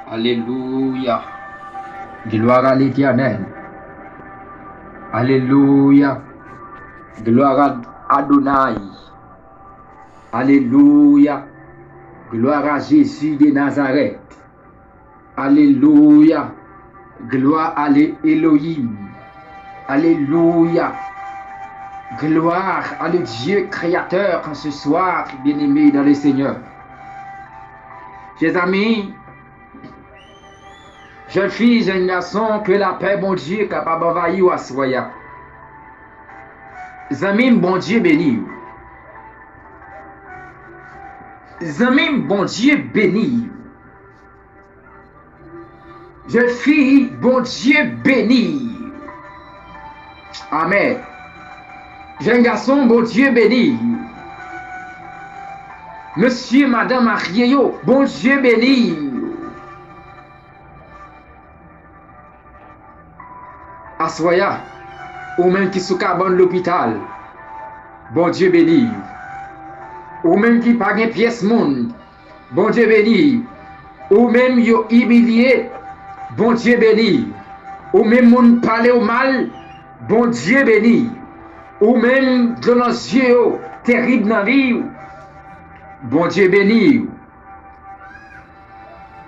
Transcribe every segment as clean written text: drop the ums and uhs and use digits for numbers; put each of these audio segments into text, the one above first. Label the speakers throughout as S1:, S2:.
S1: Alléluia. Gloire à l'Éternel. Alléluia. Gloire à Adonai. Alléluia. Gloire à Jésus de Nazareth. Alléluia. Gloire à l'Élohim. Alléluia. Gloire à le Dieu créateur en ce soir, bien-aimé dans le Seigneur. Chers amis, jeunes filles, jeunes garçons, que la paix, bon Dieu, capable d'envahir ou assoya. Amis, bon Dieu béni. Amis, bon Dieu béni. Jeunes filles, bon Dieu béni. Amen. Jeunes garçons, bon Dieu béni. Monsieur, madame, marié, bon Dieu béni. Assoya, ou même qui sous cabane l'hôpital, bon Dieu béni. Ou même qui pas une pièce monde, bon Dieu béni. Ou même yo humilié, bon Dieu béni. Ou même moun parler au mal, bon Dieu béni. Ou même dans nos yeux terrible dans la vie, bon Dieu béni.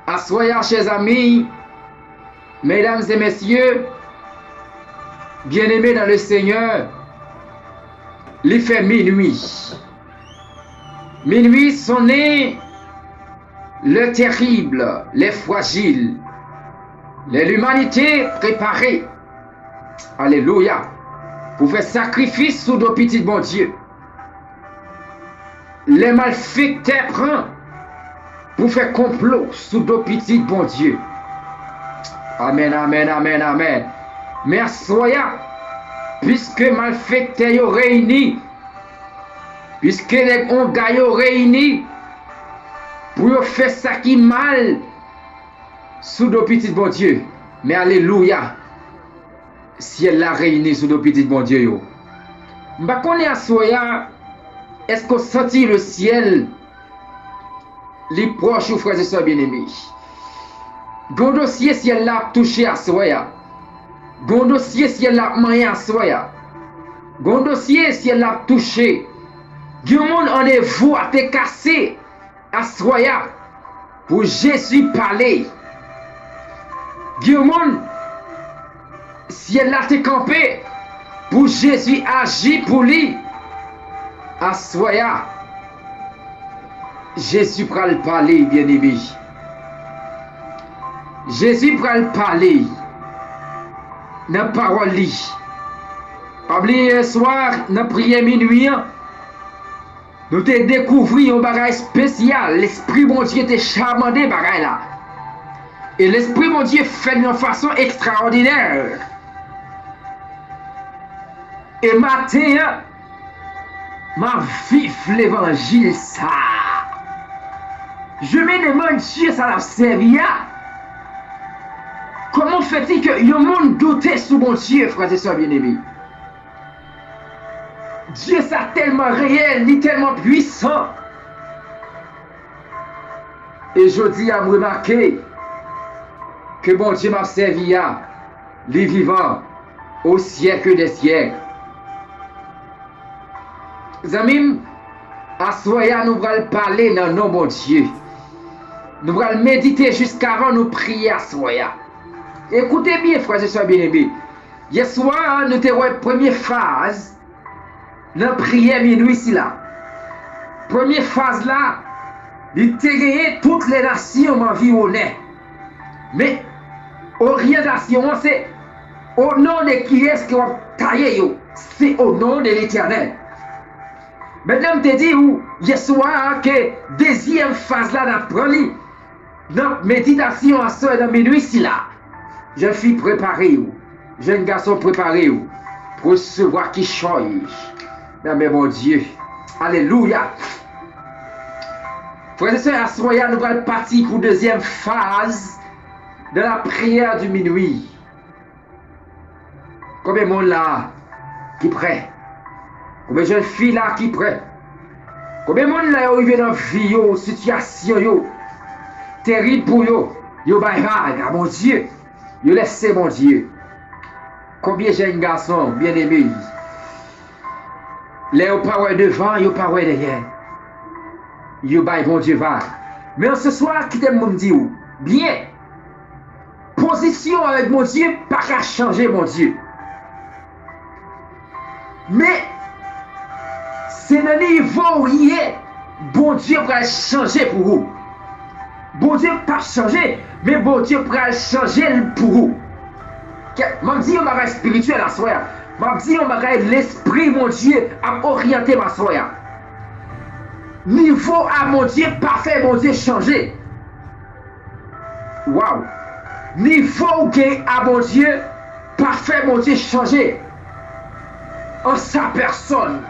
S1: Assoya, chers amis, mesdames et messieurs, bien-aimés dans le Seigneur, il fait minuit. Minuit sonne le terrible, les fragiles, l'humanité préparée. Alléluia. Pour faire sacrifice sous nos petits bon Dieu. Les malfaiteurs prennent pour faire complot sous nos petits bon Dieu. Amen, amen, amen, amen. Merci, puisque malfaiteurs réunis, puisque les ongailles réunis, pour faire ça qui mal sous nos petits bon Dieu. Mais alléluia. Ciel l'a réuni sous nos petits bon Dieu. M'a connaît à soya, est-ce qu'on sentit le ciel, les proches ou frères et sœurs bien-aimés? Gon dossier ciel l'a touché à soya. Gon dossier ciel l'a maillé à soya. Gon dossier ciel l'a touché. Gon monde en est vous à te casser à soya pour Jésus parler. Gon monde si elle a été campée pour Jésus agir pour lui, assoya, Jésus prend le parler, bien-aimé. Jésus prend le parler dans la parole. Hier soir, dans la prière minuit, nous avons découvert un bagage spécial. L'Esprit bon Dieu était charmant de bagage là. Et l'Esprit bon Dieu fait d'une façon extraordinaire. Et matin, ma vive l'évangile ça. Je me demande Dieu ça l'a servi. Comment fait-il que le monde doutait sous mon Dieu, frères et sœurs bien-aimés? Dieu ça tellement réel, il est tellement puissant. Et je dis à me remarquer que mon Dieu m'a servi les vivants au siècle des siècles. Amis, à soya nous allons parler dans nos bon Dieu. Nous allons méditer jusqu'avant nous prier à soya. Écoutez bien, frères et sœurs bien-aimés. Hier soir, nous avons la première phase dans la prière minuit ici là. Première phase là, il a toutes les nations environnées. Mais orientation, c'est au nom de qui est-ce qu'on va tailler? C'est au nom de l'Éternel. Maintenant, je te dis, hier soir, que deuxième phase là, dans notre méditation à soir dans minuit ici là. Jeune fille préparée, jeune garçon préparé pour recevoir qui change. Mais mon Dieu, alléluia. Frères et sœurs, à soir, nous allons partir pour deuxième phase de la prière du minuit. Combien de monde là qui prêt? Combien de jeunes filles là qui prêt? Combien de monde là arrivé dans la vie, situation terrible pour eux? Yo bay vague à mon Dieu. Yo laissez mon Dieu. Combien jeunes garçons bien aimés. Les yo pas ouais devant, yo pas ouais derrière. Yo bay bon Dieu vague. Mais ce soir, qui t'aime me dire, bien, position avec mon Dieu, pas qu'à changer mon Dieu. Mais, c'est le niveau où il est, bon Dieu va changer pour vous. Bon Dieu pas changer, mais bon Dieu va changer pour vous. Je dis, on va spirituel à soi. Je dis, on va l'esprit, mon Dieu, à orienter ma soya. Niveau à mon Dieu, parfait, mon Dieu, changer. Waouh! Niveau à mon Dieu, parfait, mon Dieu, changer. En sa personne,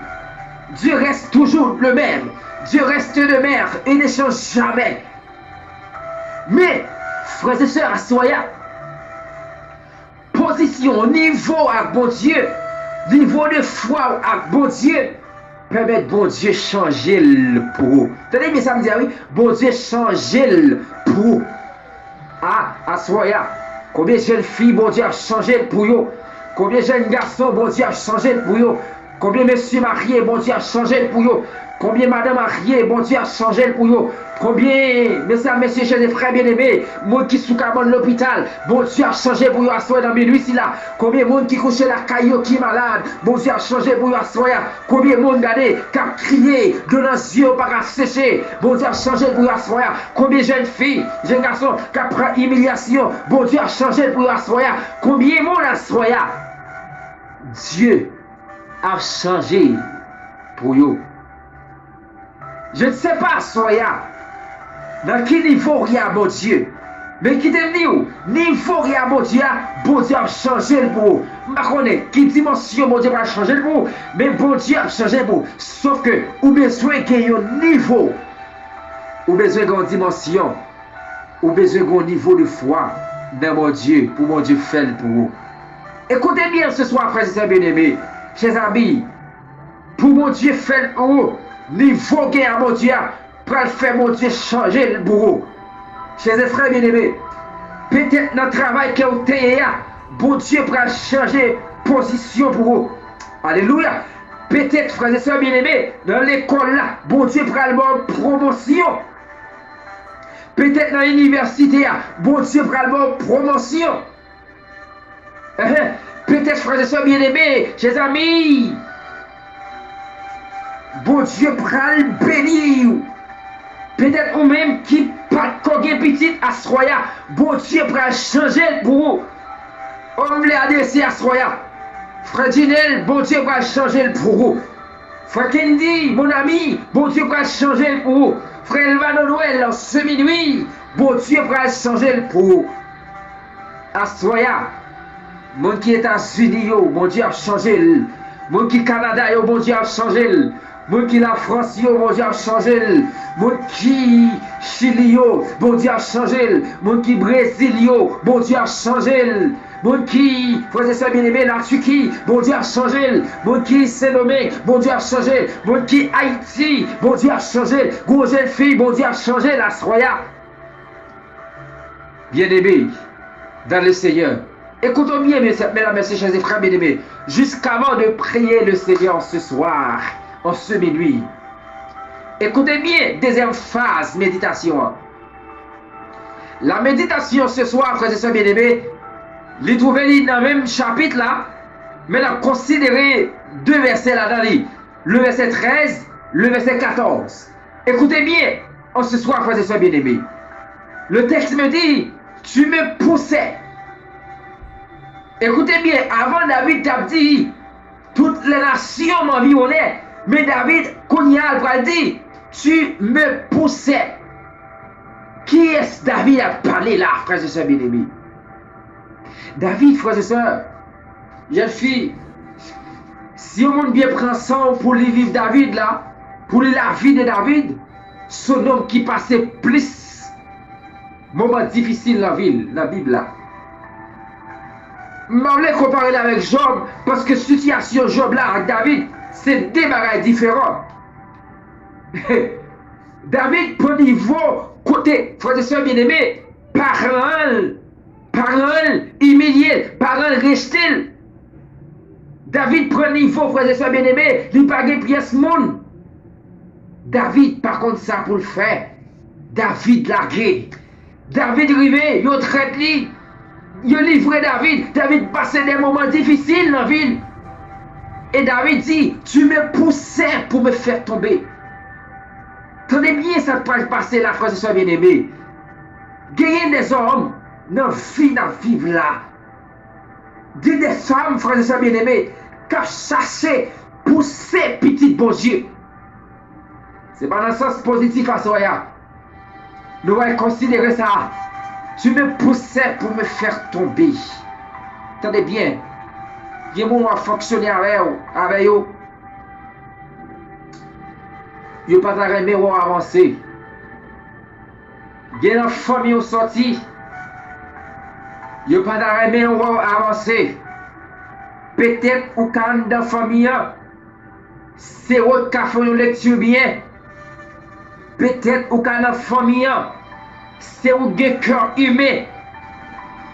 S1: Dieu reste toujours le même. Dieu reste le même et ne change jamais. Mais, frères et sœurs, à soya, position, niveau à bon Dieu, niveau de foi à bon Dieu, permettre bon Dieu changer le pour vous. Tenez bien ça me dit, oui, bon Dieu changer le pour vous. Ah, à soya, combien de jeunes filles, bon Dieu a changé pour vous. Combien de jeunes garçons, bon Dieu a changé pour vous. Combien de messieurs mariés, bon Dieu a changé pour vous. Combien de madame mariées, bon Dieu a changé pour vous. Combien, messieurs, chers et frères bien-aimés, monde qui sous cabane de l'hôpital, bon Dieu a changé pour vous à soi dans minuit ici là. Combien de monde qui couche la caillou qui est malade, bon Dieu a changé pour vous à soi. Combien de monde gardé, qui a crié, de nos yeux pas sécher, bon Dieu a changé pour vous à soi. Combien de jeunes filles, jeunes garçons, qui pris humiliation, bon Dieu a changé pour vous à soi. Combien de monde à soi, Dieu a changé pour vous. Je ne sais pas, soya, dans quel niveau il y a mon Dieu. Mais qui te dit où? Niveau il y a mon Dieu a changé le pour. Je ne connais pas quelle dimension mon Dieu a changé le pour. Mais bon Dieu a changé le pour. Sauf que, vous avez besoin d'un niveau. Vous avez besoin d'une dimension. Vous avez besoin d'un niveau de foi dans mon Dieu, pour mon Dieu faire pour vous. Écoutez bien ce soir, frères et sœurs bien-aimés, chers amis, pour mon Dieu faire pour vous. Niveau qui à mon Dieu, pour faire mon Dieu changer le bourreau. Chers frères bien-aimés, peut-être dans le travail que vous avez, bon Dieu pour changer position pour vous. Alléluia. Peut-être, frères et sœurs bien-aimés, dans l'école là, bon Dieu pour avoir promotion. Peut-être dans l'université, bon Dieu pour avoir promotion. Peut-être, frères et sœurs bien-aimés, chers amis, bon Dieu pral bénir. Peut-être ou même qui pas de petit à Soya. Bon Dieu pral changer pour vous. On l'a adressé à Soya. Frère Dinel, bon Dieu pral changer pour vous. Frère Kendi, mon ami, bon Dieu pral changer pour vous. Frère Elvano Noël, en ce minuit, bon Dieu pral changer pour vous. À Soya, mon qui est États-Unis, bon Dieu a changé. Mon qui Canada, bon Dieu a changé. Mon qui la France, bon Dieu a changé. Mon qui Chili, bon Dieu a changé. Mon qui Brésil, bon Dieu a changé. Mon qui, frères et sœurs bien-aimés, la Turquie, bon Dieu a changé. Mon qui Saint-Domingue, bon Dieu a changé. Mon qui Haïti, bon Dieu a changé. Gros jeune fille, bon Dieu a changé. La Soya. Bien-aimés, dans le Seigneur. Écoutons bien, mesdames, messieurs, chers et frères bien-aimés, jusqu'avant de prier le Seigneur ce soir, en ce minuit. Écoutez bien, deuxième phase, méditation. La méditation ce soir, frères et sœurs bien-aimés, les trouver dans le même chapitre là, mais là, considérez deux versets là-dedans, le verset 13, le verset 14. Écoutez bien, en ce soir, frères et sœurs bien-aimés, le texte me dit, tu me poussais. Écoutez bien, avant David t'a dit, toutes les nations m'environnaient, mais David, Konyal va dire, tu me poussais. Qui est-ce David a parlé là, frères et sœurs bien-aimés? David, frères et sœurs, jeune fille, si on monde bien prend sang pour lui vivre David là, pour lui la vie de David, son homme qui passait plus moment difficile dans la ville, dans la Bible là. Je vais comparer avec Job, parce que la situation Job là avec David, c'est des bagages différents. David, pour niveau, côté, frères et sœurs bien-aimés, parole humilié, parole rejeté. David prend niveau, frère et soeur bien-aimé, il pas de pièce monde. David, par contre, ça pour le faire. David largué. David rivé, il traite lui. Il livré David. David passait des moments difficiles dans la ville. Et David dit, tu me poussais pour me faire tomber. Tenez bien ça peut passer la frère et soeur bien-aimé. Gagner des hommes dans la vie là. Des femmes, frères et sœurs bien-aimés, qui ont cherché, poussé petit bon Dieu. Ce n'est pas dans le sens positif à soi. Nous allons considérer ça. Tu me poussais pour me faire tomber. Attendez bien. Il y a des gens qui fonctionner avec eux. Ils n'ont pas aimé avancer. Il y a des familles qui sont sorties. Ils n'ont pas aimé avancer. Peut-être ou quand dans la famille, c'est eux qui font une lecture bien. Peut-être ou quand dans la famille, c'est eux qui ont un cœur humain.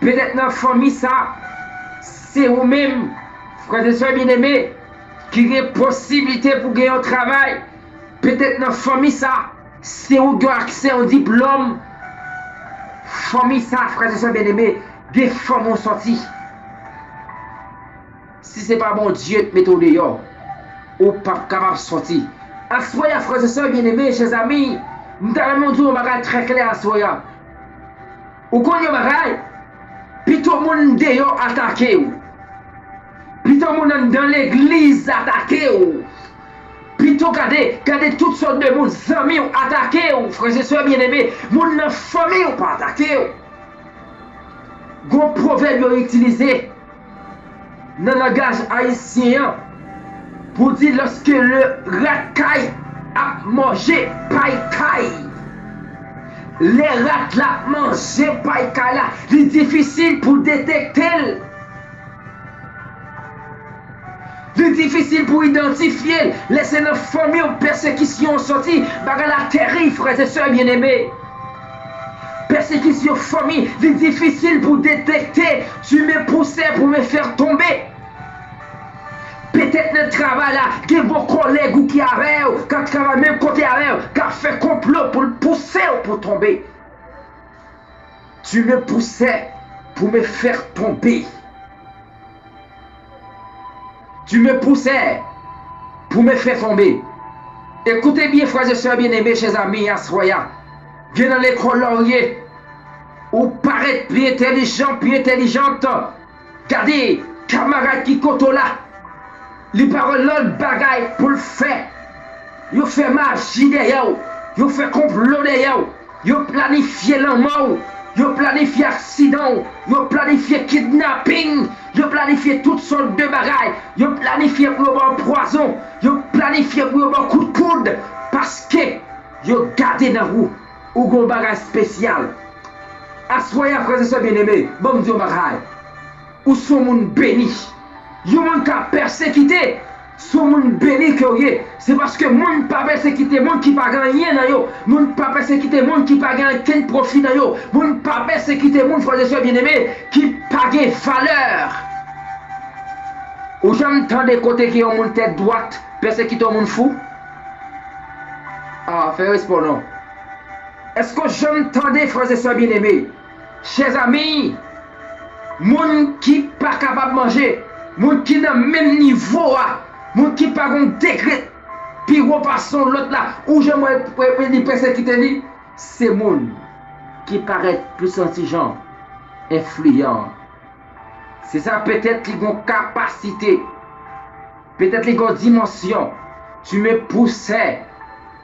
S1: Peut-être dans la famille, c'est eux-mêmes, frères et sœurs bien-aimés, qui ont possibilité pour gagner un travail. Peut-être dans la famille, c'est eux qui ont accès au diplôme. Famille, frères et sœurs bien-aimés, des femmes ont sorti. Si ce n'est pas bon Dieu qui met au dehors, ou pas capable de sortir. À soya, frères et sœurs bien-aimés, chers amis, nous avons dit un bagage très clair à soya. Ou quand il y a un bagage, puis tout le monde dehors attaqué. Puis tout le monde dans l'église attaqué. Puis tout regardez toutes sortes de monde, amis attaqué, frères et sœurs bien-aimés, mon dans la famille ou pas attaqué. Gros proverbe utilisé dans le langage haïtien pour dire lorsque le racaille a mangé paille. Les rats là mangé paille là, c'est difficile pour détecter. C'est difficile pour identifier. Laissez nos familles en persécution sortie. Bagarre la terrible, frères et sœurs bien-aimés. Persécution famille, c'est difficile pour détecter. Tu me poussais pour me faire tomber. Peut-être le travail là, que vos collègues ou qui avaient, qui travaillent même côté avec, qui a fait complot pour le pousser ou pour tomber. Tu me poussais pour me faire tomber. Tu me poussais pour me faire tomber. Écoutez bien, frères et sœurs bien-aimés, chers amis, à Soya. Viens dans l'école laurier. Ou paraître plus intelligent, plus intelligente. Regardez, camarade qui koto là. Les paroles l'autre bagaille pour le faire. Ils fait magie derrière. Ils fait complot derrière. Ils planifié la mort. Ils planifié accident. Ils planifié kidnapping. Ils planifié toutes sortes de bagailles. Ils planifié pour un poison. Ils planifié pour un coup de coude. Parce que ils gardé dans vous un bagage spécial. Assoyez, frères et sœurs bien-aimés, bon Dieu bagaille. Ou sont moun béni. Ils ont qu'à persécuter. Sont moun béni que c'est parce que moun pas persécuter moun qui pas gagné dans yo. Moun pas persécuter moun qui pas gagné aucun profit dans yo. Moun pas persécuter moun, frères et sœurs bien-aimés, qui pas gagné valeur. Ou j'entends des côtés qui ont mon tête droite, persécuter moun fou. Ah, fais répondre. Est-ce que j'entendais, frères et sœurs bien-aimés, chers amis, moun qui pas capable de manger, moun qui dans le même niveau, moun qui pas un degré, puis repassons l'autre là, où j'aimerais persécuter, c'est moun qui paraît plus intelligent, influent. C'est ça peut-être qu'ils ont capacité, peut-être qu'ils ont dimension. Tu me poussais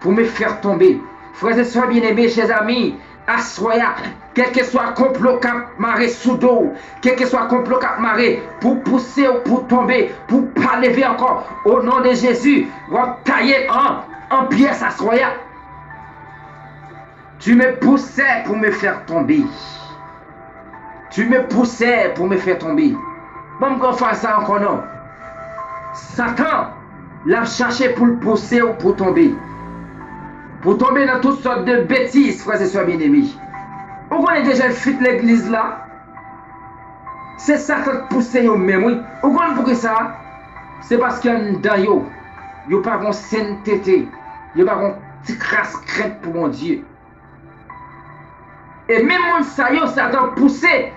S1: pour me faire tomber. Frères et sœurs bien-aimés, chers amis, assoya, quel que soit complot cap maré sous dos, quel que soit complot cap maré pour pousser ou pour tomber, pour pas lever encore, au nom de Jésus, on va tailler en pièces, assoya. Tu me poussais pour me faire tomber. Tu me poussais pour me faire tomber. Bon, qu'on fasse ça encore non. Satan l'a cherché pour le pousser ou pour tomber. Pour tomber dans toutes sortes de bêtises, frères et sœurs bien-aimés. Vous connaissez déjà le fit l'église là? C'est ça qui pousse yo même, oui. Vous connaissez pourquoi ça? C'est parce qu'il y a un dans yo. Yo pas de sainteté. Yo pas de petite crasse crête pour mon Dieu. Et même mon ça yo, Satan poussé.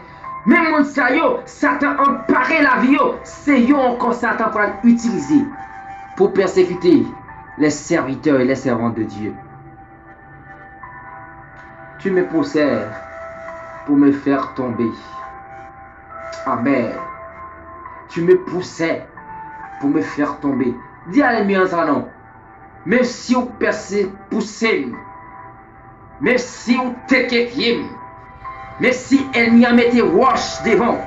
S1: Même mon ça yo, Satan emparé la vie yo. C'est yo encore Satan pour l'utiliser pour persécuter les serviteurs et les servantes de Dieu. Tu me poussais pour me faire tomber. Amen. Tu me poussais pour me faire tomber. Dis à l'ennemi en ça non. Même si vous poussez, même si vous t'équipez, même si l'ennemi a mis roche devant,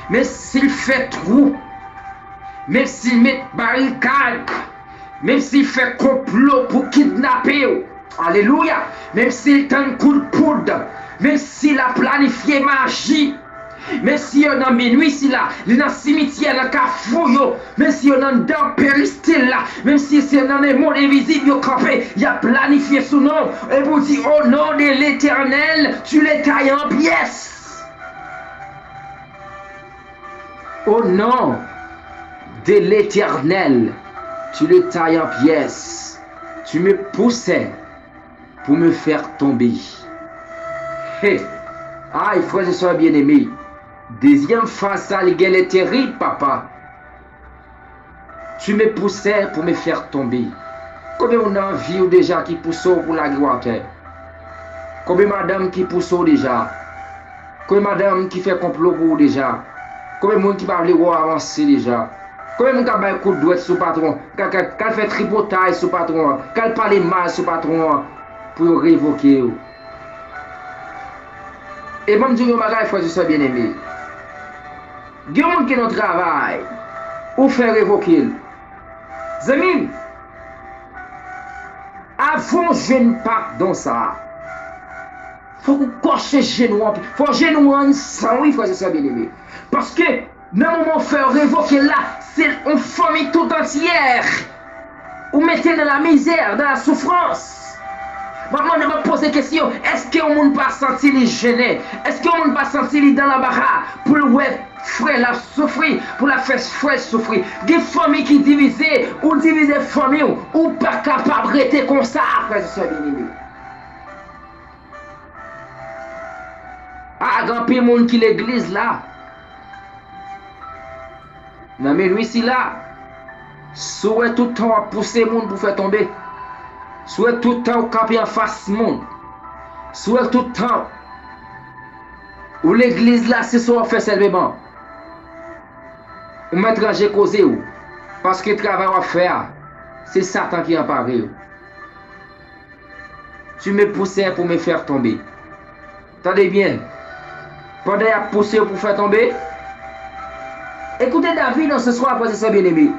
S1: même s'il fait trou, même s'il met barricade, même s'il fait complot pour kidnapper, alléluia, même s'il t'a un coup de poudre, même s'il a planifié magie, même si on a minuit si là, il dans cimetière dans Kafou, même si on a dans péristyle là, même si c'est dans les mondes invisibles yo campé, il a planifié son nom et vous dit au nom de l'Éternel, tu les tailles en pièces. Au nom de l'Éternel, tu les tailles en pièces. Tu me poussais pour me faire tomber. Hey. Ah, il faut que je sois bien aimé. Deuxième phase, ça, elle est terrible, papa. Tu me poussais pour me faire tomber. Combien on a vu déjà qui pousse pour la gloire? Combien madame qui pousse déjà? Combien madame qui fait complot pour déjà? Combien de monde qui parle de avancer déjà? Combien de monde qui a un coup de doigt sur le patron? Qu'elle fait tripotage sur le patron? Qu'elle parle mal sur le patron pour révoquer? Et même dire, il faut que je sois bien aimé. Il y a des gens qui ont travail ou faire révoquer. Zami, avant je ne pas dans ça. Il faut que vous cochez genou. Il faut genou ensemble, oui, il faut que je sois bien aimé. Parce que, dans le moment où faire révoquer là, c'est une famille tout entière. Vous mettez dans la misère, dans la souffrance. Maman, je me pose la question, est-ce que on ne pas senti les gêner? Est-ce qu'on ne pas senti les dans la barra pour le frère la souffrir, pour la faire frère souffrir? Des familles qui divisent, ou diviser famille, ou pas capable de rester comme ça, après je suis bien aimé. Ah, grand peu de monde qui l'église là. Non mais lui si là, souhaite tout le temps à pousser le monde pour faire tomber. Soit tout le temps au camper en face du monde. Soit tout le temps où l'église là, c'est ça qu'on fait seulement. Ou mettre en causé ou. Parce que le travail à faire, c'est Satan qui en parle. Tu me poussais pour me faire tomber. Attendez bien. Pendant qu'il a poussé pour faire tomber. Écoutez David dans ce soir après c'est bien aimé.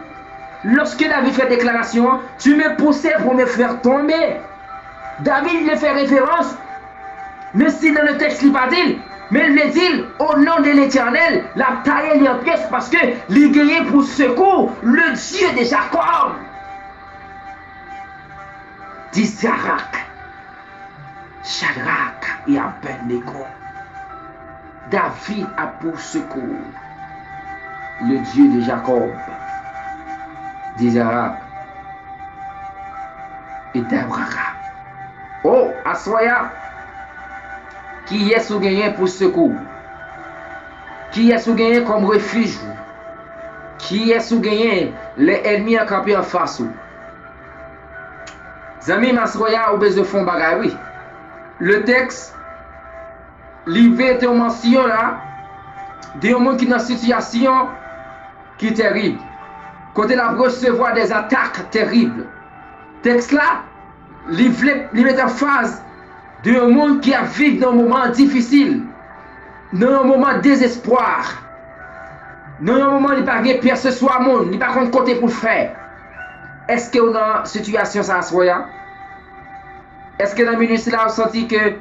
S1: Lorsque David fait déclaration, tu me poussais pour me faire tomber. David il fait référence, mais si dans le texte il pas dit, mais il dit au nom de l'Éternel, la taille en pièces parce que il gagne pour secours le Dieu de Jacob. d'Isaac, Shadrach et Abednego. David a pour secours le Dieu de Jacob, d'Isaac et d'Abraham. Oh, Assoya, qui est sous gagné pour secours? Qui est sous gagné comme refuge? Qui est sous gagné les ennemis à camper en face? Zami Masroya ou besoin de fond bagay, oui. Le texte, l'IV était une mention là, de un monde qui est dans une situation qui est terrible. Côté la recevoir des attaques terribles. Texte là, l'IV est en phase de un monde qui a vécu dans un moment difficile, dans un moment de désespoir, dans un moment où il n'y a pas de personne ce soit monde, il n'y a pas de côté pour le faire. Est-ce que dans une situation ça soya? Est-ce que dans le ministre là, vous senti que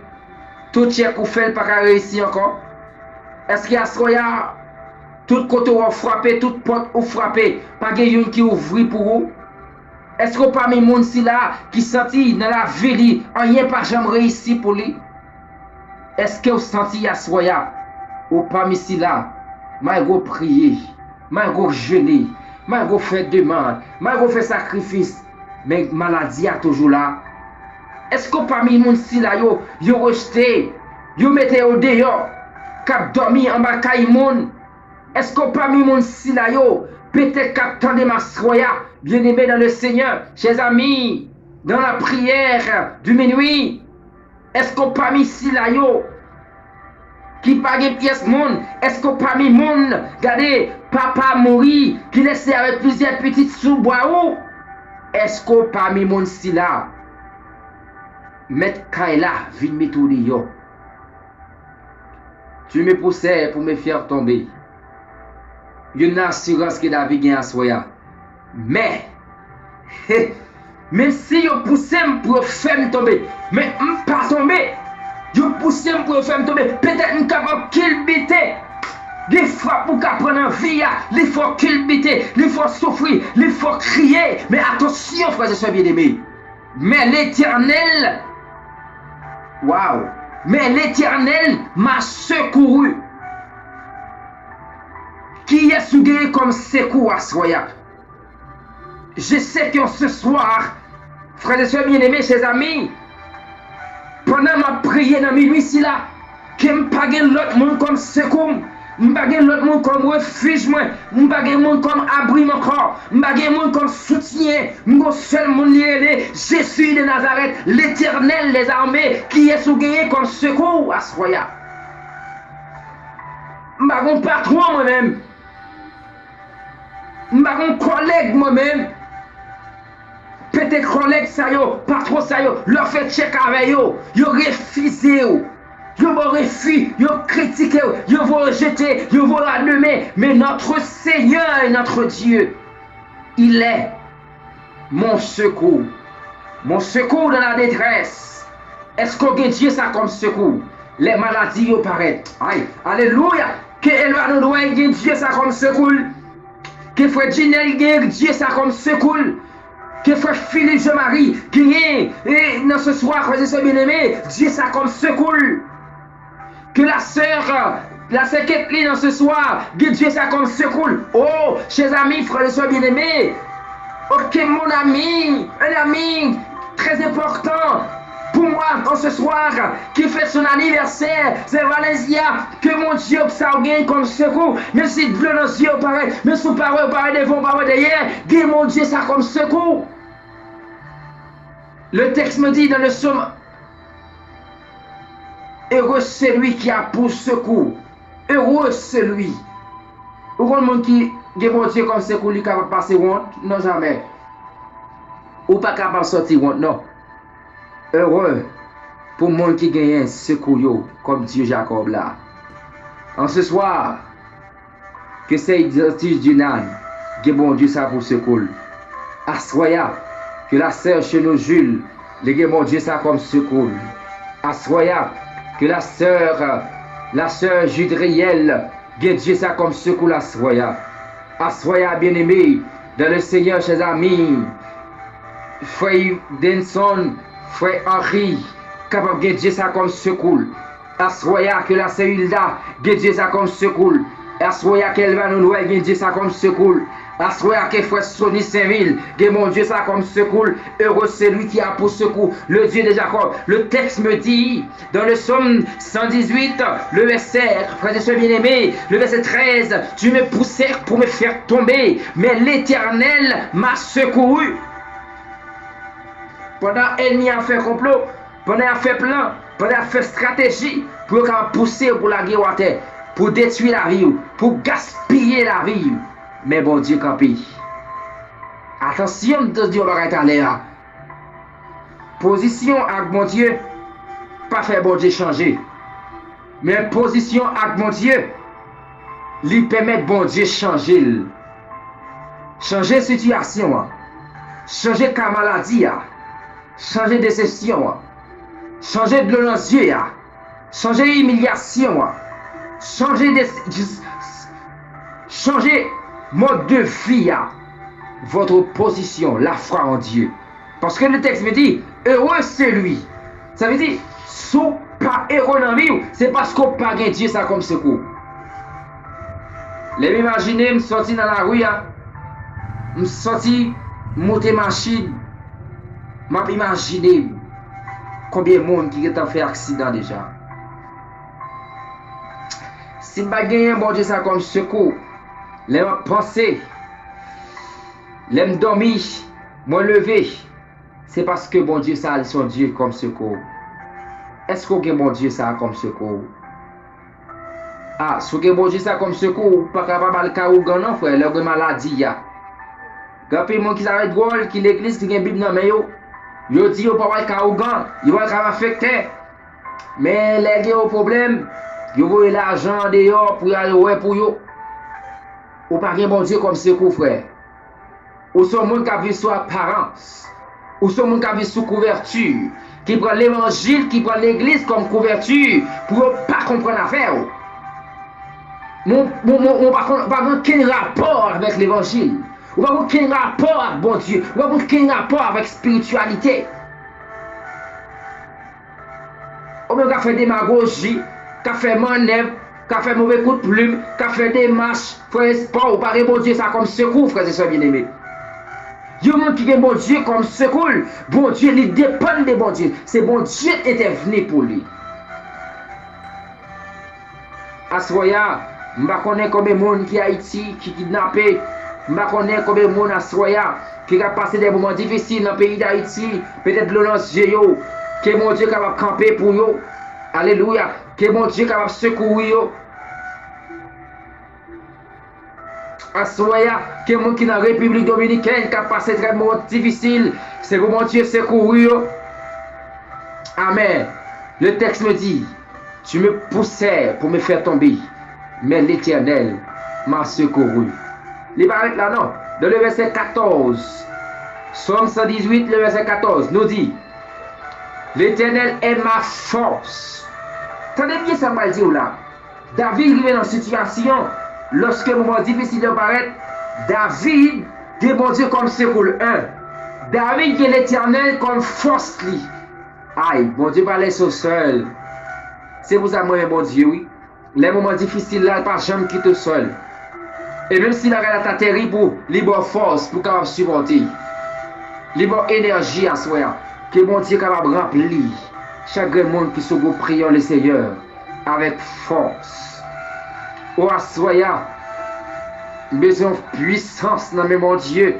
S1: tout chèque ou fait pas réussir encore? Est-ce qu'il y a soya, tout côté ou frappé, toute porte ou frappé, pas quelqu'un qui ouvre pour vous? Est-ce que parmi les gens là qui senti dans la vie, rien pas jamais réussi pour lui? Est-ce que vous sentez à soya ou pas ici là? Malgré prier, malgré jeûner, malgré faire demande, malgré faire sacrifice, mais maladie a toujours là. Est-ce que parmi les gens ici là, yo rejeté, yo mettez au dehors, cap dormi en bas de moun? Est-ce que parmi les gens ici là, peut-être cap tendez ma soya, bien-aimé dans le Seigneur, chers amis, dans la prière du minuit? Est-ce que parmi ici là, qui pas de pièce monde? Est-ce que parmi monde, regardez, papa mourit, qui laisse avec plusieurs petites sous-bois? Est-ce que parmi monde ici là, mettre Kaila, vin méthode yo? Tu me poussais pour me faire tomber. Il y a une assurance que David gagne à soya. Mais, même si je poussais pour faire tomber, mais je ne pas tomber. Je poussais pour faire tomber. Peut-être que je suis capable de culbuter. Des fois, pour prendre en vie, il faut culbuter, il faut souffrir, il faut crier. Mais attention, frères et sœurs bien-aimés. Mais l'Éternel, waouh, mais l'Éternel m'a secouru. Qui est soudé comme secours à soya? Je sais que ce soir, frères et sœurs bien-aimés, chers amis, pendant ma prière dans minuit ici là, que je ne pas l'autre monde comme secours, je ne pas l'autre monde comme refuge, je ne pas monde comme abri encore, je ne pas monde comme soutien, je seul monde lié, Jésus de Nazareth, l'Éternel des armées, qui est soudé comme secours à soya. Je ne pas patron moi-même. Je ne pas collègue moi-même. Peut-être collègues ça yo, pas trop ça yo, leur fait check avec yo, yo refusé yo refusé, yo critiqué, yo rejeté, yo admet, mais notre Seigneur et notre Dieu, il est mon secours dans la détresse. Est-ce que Dieu ça comme secours? Les maladies yo paraissent. Aïe, alléluia, que Elvano doit Dieu ça comme secours. Que frère Ginel Dieu ça comme secours. Que frère Philippe Jean-Marie, qui est dans ce soir, frère et sœurs bien-aimés, Dieu ça comme secours. Que la sœur Kathleen dans ce soir, Dieu ça comme secours. Oh, chers amis, frères et sœurs bien-aimés, ok, mon ami, un ami très important pour moi dans ce soir, qui fait son anniversaire, c'est Valencia, que mon Dieu ça gagne comme secours, même si bleu dans les yeux paraît, même si parole paraît devant, parole derrière, gagne mon Dieu ça comme secours. Le texte me dit dans le psaume, heureux celui qui a pour secours, heureux celui. Ou le monde qui gagne mon Dieu comme secours, il est capable de passer honte? Non, jamais. Ou pas capable de sortir honte? Non. Heureux pour le monde qui gagne un secours comme Dieu Jacob là. En ce soir, que c'est l'exercice du nan, que bon Dieu ça pour secours. Assoya, que la sœur chez nous Jules, que bon Dieu ça comme secours. Assoya, que la sœur Judriel, que Dieu ça comme secours. Assoya bien aimé dans le Seigneur, chers amis. Frère Denson, frère Henri, capable de Dieu ça comme secours. Assoya que la sœur Hilda, que Dieu ça comme secours. Assoya qu'elle va nous louer, que Dieu ça comme secours. Assoya que frère Sonny Saint-Ville, que mon Dieu ça comme secours. Heureux celui qui a pour secours le Dieu de Jacob. Le texte me dit dans le psaume 118, le verset, frères et sœurs bien-aimés, le verset 13, tu me poussais pour me faire tomber, mais l'Éternel m'a secouru. Pendant l'ennemi a fait complot, pendant il a fait plan, pendant il a fait stratégie pour pousser pour la guerre à terre, pour détruire la vie, pour gaspiller la vie. Mais bon Dieu campi. Attention de Dieu va être là. Position avec mon Dieu, pas faire bon Dieu changer. Mais position avec mon Dieu, lui permettre bon Dieu changer. Changer situation, changer la maladie, changer déception, changer de l'eau dans les yeux, changer l'humiliation, changer mode de vie, votre position, la foi en Dieu. Parce que le texte me dit, heureux c'est lui. Ça veut dire, sous pas héros dans la vie, c'est parce qu'on n'a pas Dieu ça comme secours. Les m'imaginer, me sortir dans la rue, me sortir, monter machine, m'a imaginer combien de monde qui ont fait accident déjà. Si je n'ai pas bon Dieu ça comme secours, les m'a pensé, les me dormir, moi lever, c'est parce que bon Dieu ça son Dieu comme secours. Est-ce que bon Dieu ça comme secours? Ah, si vous bon Dieu ça comme secours, pas capable de faire non frère, leur maladie ya. Quand les gens qui savent drôle, qui l'église qui a une Bible dans mais yo dit yo pas de carougan, yo va affecter. Mais les gars au problème, yo voyez l'argent dehors pour aller ouais pour yo. Ou pas bon Dieu comme secours frère. Ou son monde qui vit sous apparence. Ou son monde qui vit sous couverture, qui prend l'évangile, qui prend l'église comme couverture pour pas comprendre l'affaire. Mon pas aucun rapport avec l'évangile. On n'a aucun rapport avec bon Dieu. On n'a aucun rapport avec spiritualité. On a fait démagogie, on a fait manœuvre, on a fait mauvais coup de plume, on a fait des marches, frère espoir, ou pas bon Dieu ça comme secours, frère et soeurs bien-aimés. Il y a qui a bon Dieu comme secours. Bon Dieu, il dépend de bon Dieu. C'est bon Dieu qui était venu pour lui. Assoya, je ne connais pas combien de monde qui est Haïti, qui est kidnappé. Je ne connais pas combien de monde à Assoya, qui a passé des moments difficiles dans le pays d'Haïti. Peut-être l'olance Géo, que mon Dieu est capable de camper pour eux. Alléluia. Que mon Dieu est capable de secourir. Assoya, que mon qui dans la République Dominicaine qui a passé très moments difficiles. C'est pour mon Dieu secourir. Amen. Le texte me dit, tu me poussais pour me faire tomber, mais l'Éternel m'a secouru. Il va là, non. Dans le verset 14, Psaume 118, le verset 14, nous dit, l'Éternel est ma force. Tenez bien ça m'a dit là. David est dans une situation, lorsque le moment difficile apparaît, David est bon Dieu comme secours. David est l'Éternel comme force. Aïe, bon Dieu va laisser seul. C'est pour ça que moi, bon Dieu, oui. Les moments difficiles là, pas jamais quitter seul. Et même si la réalité est terrible, libre force pour capable supporter. Libre énergie à soi. Que bon Dieu capable de remplir chaque monde qui se priant le Seigneur avec force. Oh, à soi, besoin de puissance dans mes mon Dieu.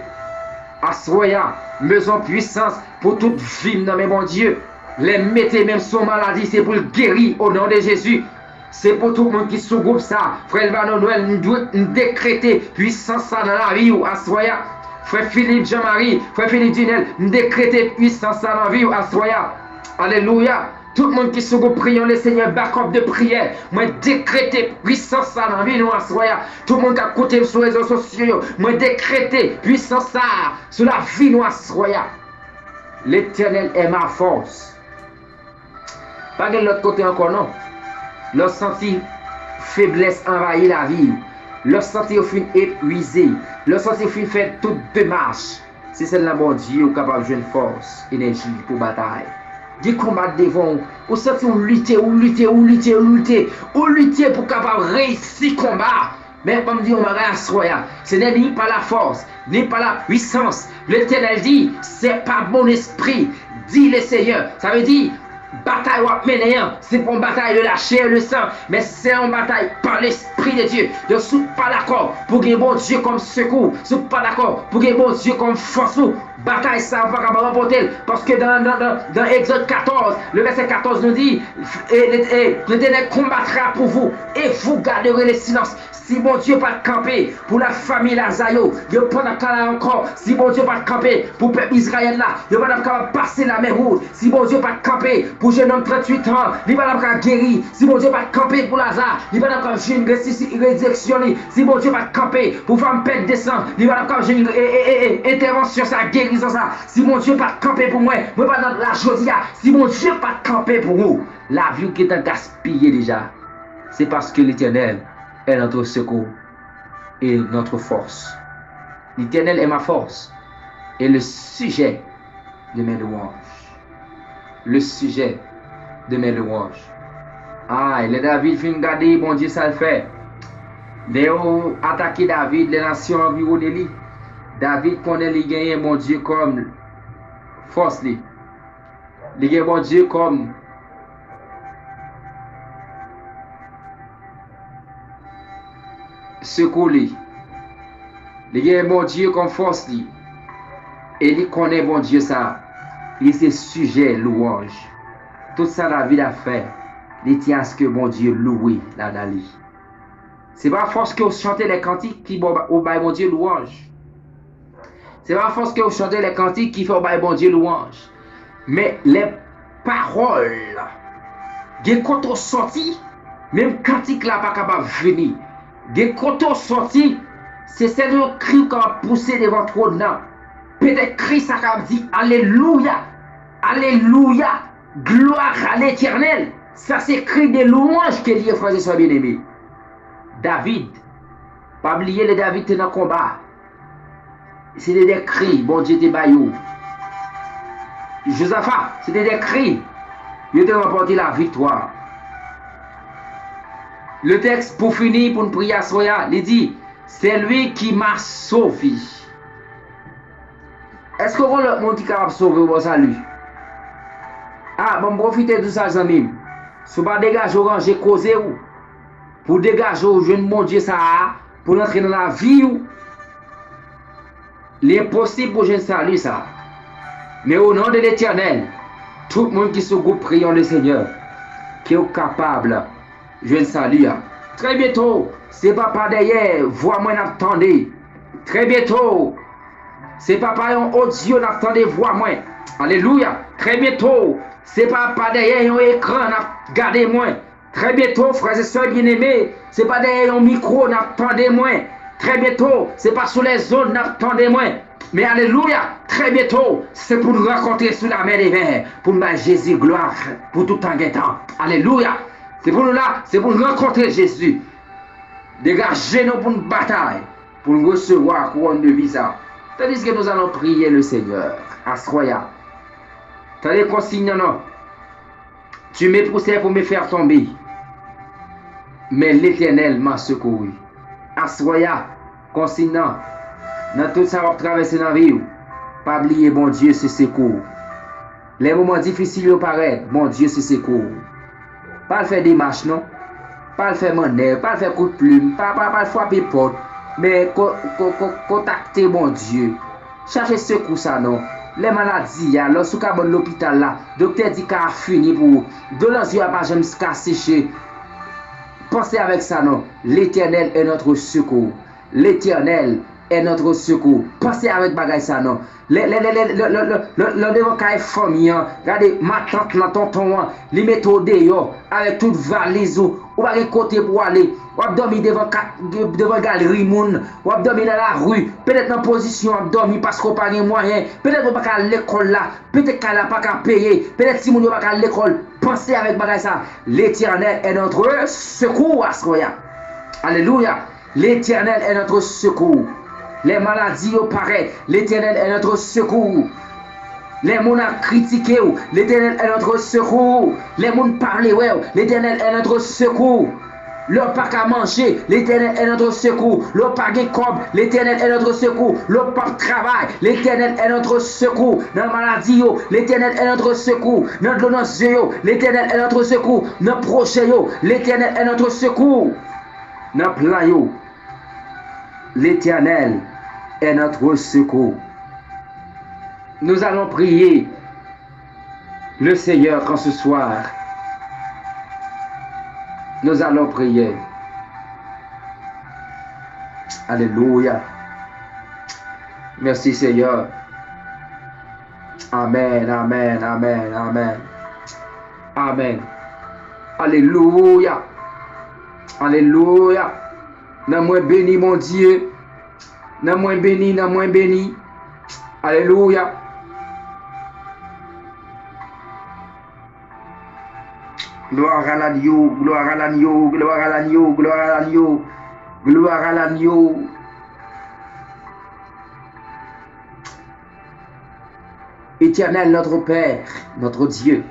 S1: À soi, besoin de puissance pour toute vie dans mes mon Dieu. Les mettez même son maladie, c'est pour le guérir au nom de Jésus. C'est pour tout le monde qui sous-groupe ça. Frère Elvano Noël, nous devons décréter puissance ça dans la vie ou à soya. Frère Philippe Jean-Marie, frère Philippe Dunel, nous décréter puissance ça dans la vie ou à soya. Alléluia. Tout le monde qui sous-groupe prions le Seigneur, backup de prière. Moi décréter puissance ça dans la vie ou à soya. Tout le monde qui a côté sur les réseaux sociaux, moi décréter puissance ça sur la vie ou à soya. L'Éternel est ma force. Pas de l'autre côté encore, non. Leur senti faiblesse envahir la vie. Leur senti au fin épuisé. Leur senti au fin fait toute démarche. C'est celle-là, bon Dieu, capable de jouer une force, énergie pour bataille. Des combats devant, ou senti ou lutter pour capable réussir le combat. Mais comme dit, on m'a rassuré. Ce n'est ni pas la force, ni pas la puissance. L'Éternel dit, c'est pas mon esprit, dit le Seigneur. Ça veut dire, bataille ou mener, c'est pas une bataille de la chair et le sang, mais c'est une bataille par l'Esprit de Dieu. Je ne suis pas d'accord pour que bon Dieu comme secours, je ne suis pas d'accord pour que bon Dieu comme force. Bataille ça va pas remporter parce que dans Exode 14, le verset 14 nous dit, l'Éternel combattra pour vous et vous garderez le silence. Si bon Dieu pas camper pour la famille Lazayo, il pas là encore. Si bon Dieu pas camper pour le peuple Israël là, il va pas passer la mer rouge. Si bon Dieu pas camper pour jeune homme 38 ans, il va pas guérir. Si bon Dieu pas camper pour Lazare, il va pas faire une résurrection. Si bon Dieu pas camper pour femme perdre des sang, il va pas faire une intervention ça guérison ça. Si bon Dieu pas camper pour moi, moi pas dans la jodia. Si bon Dieu pas camper pour vous, la vie qui est gaspillée déjà. C'est parce que l'Éternel est notre secours et notre force. L'Éternel est ma force et le sujet de mes louanges. Le sujet de mes louanges. Ah, et le David fin garder, bon Dieu, ça le fait. Les ont attaqué David, les nations environnées lui. David connaît les gagnants, bon Dieu, comme force lui. Les gagnants, bon Dieu, comme secours lui. Les gagnants, bon Dieu, comme force lui. Et il connaît, bon Dieu, ça. Il est sujet, louange. Tout ça, David a fait. Il tient à ce que, bon Dieu, loué la Dali. C'est pas à force que vous chantez les cantiques qui au bail bon Dieu louange. C'est pas à force que vous chantez les cantiques qui font au bail bon Dieu louange. Mais les paroles, des côtés sortis, même cantique là pas capable de venir. Des côtés sortis, c'est celle cri qu'on a poussé devant trop de noms. Peut-être cri ça qui dit Alléluia, Alléluia, gloire à l'Éternel. Ça c'est cri de louange que Dieu frères et sœurs bien-aimés. David, pas oublier le David dans le combat. C'était des cris, bon Dieu te bayou. Josaphat, c'était des cris. Il te remporté la victoire. Le texte pour finir, pour une prière soya, il dit, c'est lui qui m'a sauvé. Est-ce que le monde qui est capable de sauver mon salut? Ah, bon, profitez de ça, amis. Si vous ne dégagez pas, j'ai causé ou. Pour dégager au jeune mon Dieu ça, pour entrer dans la vie, il est possible pour jeune salut ça. Mais au nom de l'Éternel, tout le monde qui se groupe prions le Seigneur, qui est capable, jeune salut. Très bientôt, c'est papa derrière, voix-moi n'attendez. Très bientôt, c'est papa un audio n'attendez, voix-moi. Alléluia. Très bientôt, c'est papa derrière un écran n'attendez-moi. Très bientôt, frères et sœurs bien-aimés, c'est pas derrière un micro, n'attendez-moi. Très bientôt, c'est pas sous les zones, n'attendez-moi. Mais alléluia, très bientôt, c'est pour nous rencontrer sous la mer des mers, pour nous mettre Jésus gloire pour tout temps et temps. Alléluia, c'est pour nous là, c'est pour nous rencontrer Jésus. Dégagez-nous pour une bataille, pour nous recevoir couronne de visa. Tandis que nous allons prier le Seigneur. Assoya. T'as des consignes, non? Tu m'es poussé pour me faire tomber. Mais l'Éternel m'a secouru. Assoya, consignant, dans tout ça, on va traverser dans la vie. Pas oublier, bon Dieu, c'est secours. Les moments difficiles, ils paraissent, bon Dieu, c'est secours. Pas le faire des marches, non? Pas le faire monnaie, pas le faire coup de plume, pas le frapper porte, mais contacter, bon Dieu. Cherchez secours, ça, non? Les maladies, lorsque vous êtes à l'hôpital, là, docteur dit qu'il a fini pour de leurs yeux à pas jamais se sécher. Pensez avec ça, non? L'Éternel est notre secours. L'Éternel est notre secours. Pensez avec bagay ça, non? Le devant qu'à famille, regardez, ma tante, la tonton, les méthodes, avec toute valise, ou pas côté pour aller, ou dormir devant galerie, ou dormir dans la rue, peut-être en position, ou dormir parce qu'on n'a pas de moyens, peut-être pas à l'école là, peut-être qu'elle n'a pas qu'à payer, peut-être si on n'a pas à l'école, pensez avec bagay ça. L'Éternel est notre secours, Asroya. Alléluia. L'Éternel est notre secours. Les maladies au pareil, l'Éternel est notre secours. Les gens ont critiqué, l'Éternel est notre secours. Les gens parlent, l'Éternel est notre secours. Leur pas qu'à manger, l'Éternel est notre secours. Leur pas de corps, l'Éternel est notre secours. Leur pas de travail, l'Éternel est notre secours. Dans la maladie, l'Éternel est notre secours. Dans l'annonce, l'Éternel est notre secours. Dans le projet, l'Éternel est notre secours. Dans le plan, l'Éternel est notre secours. Nous allons prier le Seigneur quand ce soir. Nous allons prier. Alléluia. Merci Seigneur. Amen, amen, amen, amen. Amen. Alléluia. Alléluia. Nan moi béni mon Dieu. Nan moi béni, nan moi béni. Alléluia. Gloire à l'agneau, gloire à l'agneau, gloire à l'agneau, gloire à l'agneau, gloire à l'agneau. Éternel notre Père, notre Dieu,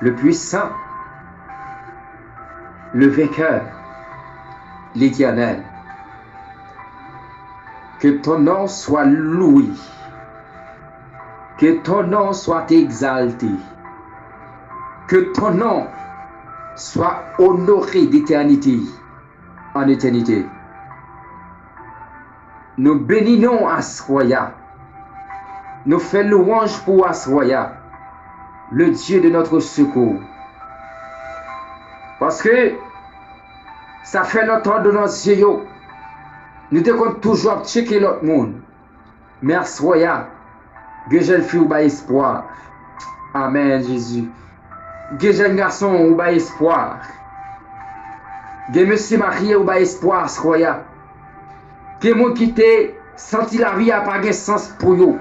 S1: le puissant, le vainqueur, l'Éternel. Que ton nom soit loué, que ton nom soit exalté, que ton nom soit honoré d'éternité en éternité. Nous bénissons Asroya, nous faisons louange pour Asroya, le Dieu de notre secours. Parce que ça fait longtemps de nos yeux, nous devons toujours checker l'autre monde. Mais Asroya, que je le fais ou bas espoir. Amen, Jésus. Que jeune garçon ou bas espoir. Que monsieur marié ou bas espoir, Asroya. Que moun qui te senti la vie a pas de sens pour yo.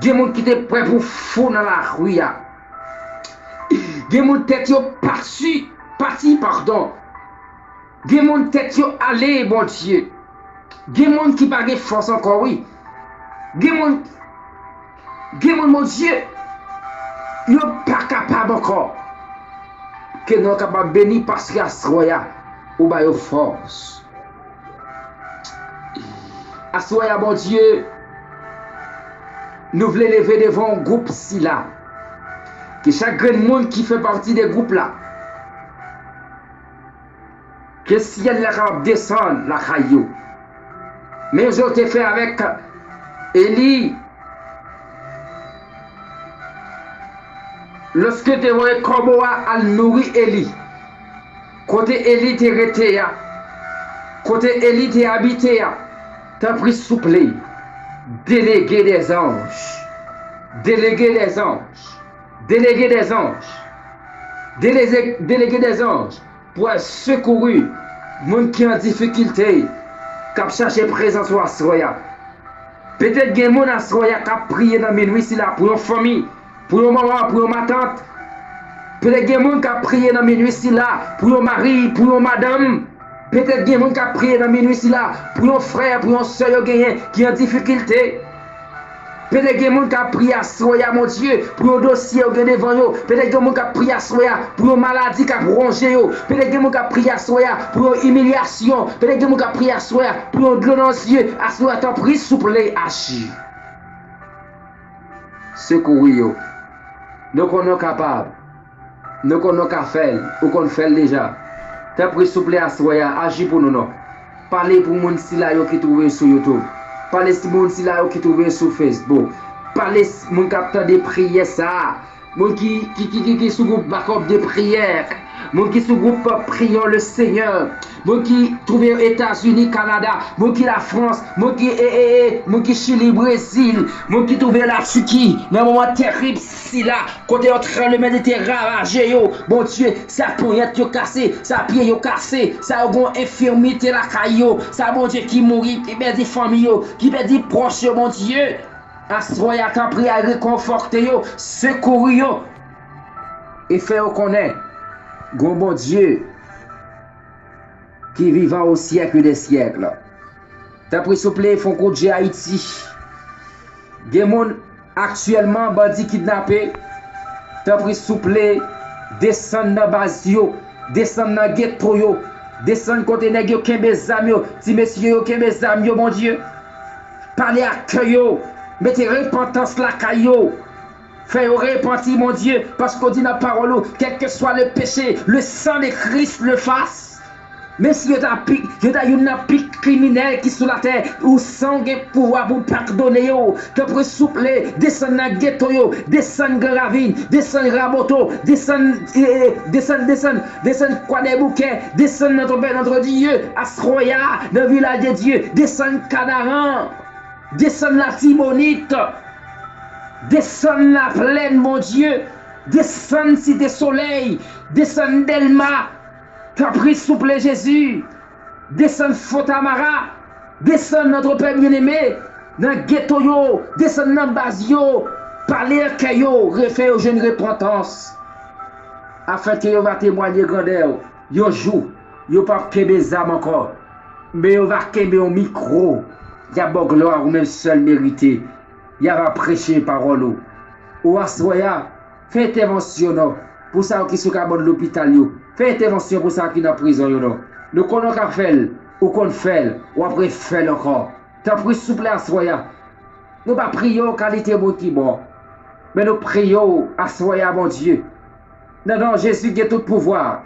S1: Que moun qui te prêt pour fou dans la rue. Que moun tête yo parti pardon. Que moun tête yo aller bon Dieu. Que moun qui pas de force encore oui. Que moun mon Dieu yo pas capable encore. Que nous capable bénir parce que Asroya ou ba yo force. Assoya, mon Dieu, nous voulons lever devant un groupe si là. Que chaque monde qui fait partie des groupes là, que si elle la descend la caillou. Mais je t'ai fait avec Élie. Lorsque tu vois comment elle nourrit Élie, côté Élie t'es resté, côté Élie t'es habité. T'as pris souple, délégué des anges, délégué des anges, délégué des anges, délégué des anges pour secourir monde qui est en difficulté, qui a cherché présence ou Asroya. Peut-être qu'il y a des gens Asroya qui a prié dans minuit pour une famille, pour une maman, pour une tante. Peut-être qu'il y a des gens qui a prié dans minuit pour un mari, pour une madame. Peut-être qu'il y a des gens qui ont prié dans minuit pour un frère, pour un soeur qui est en difficulté. Peut-être qu'il y a des gens qui ont prié à Soya, mon Dieu, pour un dossier devant eux. Peut-être qu'il y a des gens qui ont prié à Soya pour une maladie qui a rongé. Peut-être qu'il y a des gens qui ont prié à Soya pour une humiliation. Peut-être qu'il y a des gens qui ont prié à Soya pour un glonancieux. À Soya, t'as pris souple agir. Secourir. Nous sommes capables. Nous sommes capables. Ou qu'on fait déjà. T'as pris souple à Soya, agis pour nous non. Parlez pour moun si la yo qui trouve sur YouTube. Parlez pour moun si la yo qui trouve sur Facebook. Parlez moun capteur de prières ça. Moun qui sous groupe backup de prières. Moun qui sous groupe prions le Seigneur. Moun qui trouve aux États-Unis, Canada, moun qui la France, moun qui Chili, Brésil, moun qui trouve la Turquie. Dans un moment terrible si là, côté entre le Méditerranée ravagé yo. Bon Dieu, ça poignette yo cassé, ça pied yo cassé, ça gon infirmité la caillou, ça bon Dieu qui mourit, qui perdit famille yo, qui perdit proche yo, mon Dieu. Assoya t'en prie à réconforter yo, secourir yo. Et faire connaître, gon bon Dieu qui vivant au siècle des siècles. T'as pris souple, font coup de Haïti. Des gens actuellement bandits kidnappés. T'as pris souple, descend dans basio, descend dans ghetto yo, descend côté nèg yo kembe zam yo, ti messieurs yo kembe zam yo, mon Dieu. Parlez à cœur yo, mettez repentance la caillou. Fais repentir, mon Dieu, parce qu'on dit dans la parole, quel que soit le péché, le sang de Christ le fasse. Mais si vous avez une pique criminelle qui est sous la terre, ou sans pouvoir vous pardonner, vous souple, descendre dans le ghetto, descendre dans la ravine, descendre dans moto, descendre quoi des bouquets, descendre notre Dieu, Asroya, dans le village de Dieu, descendre Canaran, descendre la Timonite, descendre la plaine, mon Dieu, descendre Cité Soleil, descendre Delma. T'as pris souple Jésus, descend Fotamara, descend notre Père bien-aimé, dans le ghetto yo, descend dans le basio, parler à yo, refaire aux jeunes repentance, afin que yo va témoigner grandeur, yo joue, yo pas kebe zam encore, mais yo va kebe au micro, y'a bon gloire ou même seul mérité, y'a va prêcher parole ou assoya, fait intervention pour ça qui sont de l'hôpital. Fais intervention pour ça qui est dans la prison. Nous connaissons qu'à faire, ou qu'on fait, ou après faire encore. T'as pris souple à soya. Nous pas prions qualité bon qui bon. Mais nous prions à soya mon Dieu. Non, Jésus qui a tout pouvoir.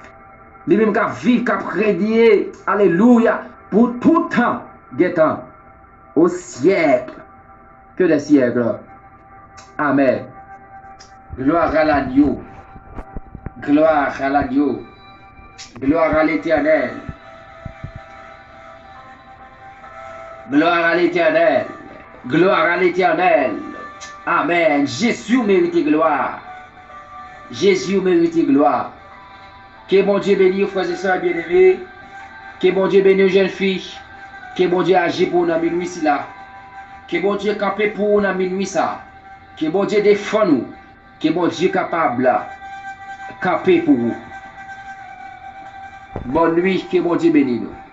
S1: Lui même qui vit, qui a prédié, alléluia, pour tout temps, guettant, au siècle, que des siècles. Amen. Gloire à l'agneau. Gloire à l'agneau. Gloire à l'Éternel. Gloire à l'Éternel. Gloire à l'Éternel. Amen. Jésus mérite gloire. Jésus mérite gloire. Que bon Dieu bénisse, frères et sœurs bien-aimés. Que bon Dieu bénisse, jeunes filles. Que bon Dieu agisse pour nous dans minuit là. Que bon Dieu campe pour nous dans minuit ça. Que bon Dieu défend nous. Que bon Dieu capable de camper pour vous. Bonne nuit, que bon Dieu bénisse nous.